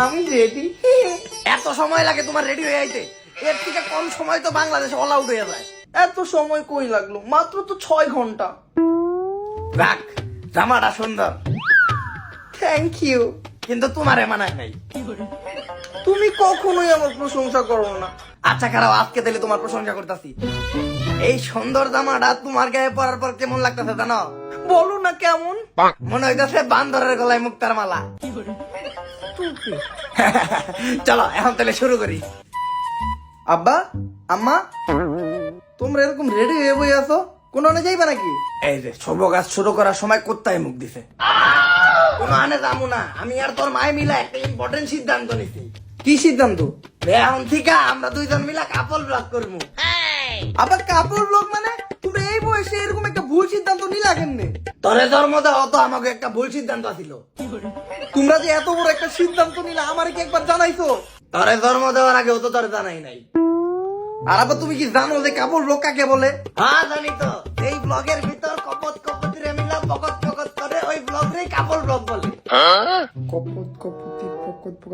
আমি রেডি। এত সময় লাগে তোমার রেডি হয়ে আইতে? এর থেকে কম সময় তো বাংলাদেশে অল আউট হয়ে যায়। এত সময় কই লাগলো? মাত্র তো 6 ঘন্টা। রাখ, জামাটা সুন্দর, থ্যাংক ইউ। কিন্তু তোমারে মানায় নাই। তুমি কখনোই আমার প্রশংসা করো না। আচ্ছা খারাপ, আজকে তাহলে তোমার প্রশংসা করতেছি। এই সুন্দর জামাটা তোমার গায়ে পরার পর কেমন লাগতেছে জানো? বলো না কেমন। মনে হইতেছে বান্দরের গলায় মুক্তার মালা। চলো এখন তাহলে শুরু করি। আব্বা, আম্মা, তোমরা এরকম রেডি হয়ে বই আছো, কোনো আনে যাইবা নাকি? এই যে শুভ কাজ শুরু করার সময় কোথায় মুখ দিছে। কোনো আনে যাবো না, আমি আর তোর মায়ে মিলা একটা ইম্পর্টেন্ট সিদ্ধান্ত নিছি। কি সিদ্ধান্ত? এখন থেকে আমরা দুইজন মিলা কাপল ব্লগ করবো। আবার কাপড় ব্লগ মানে? তুমি এই বয়সে এরকম একটা ভুল সিদ্ধান্ত নিলা কেমনে? তোরে জন্ম দেওয়া তো আমাকে একটা ভুল সিদ্ধান্ত ছিল। তোমরা যে এত বড় একটা সিদ্ধান্ত নিলা আমার কি একবার জানাইছো? তোরে জন্ম দেওয়ার আগেও তো তোরে জানাই নাই। আর আবার তুমি কি জানো যে কাপড় ব্লগ কাকে বলে? হ্যাঁ জানি তো, এই ব্লগের ভিতর কপত কপতিরে মিলা পকত পকত করে ওই ব্লগ রে কাপড় ব্লগ বলে। কপত কপতি পকত পকত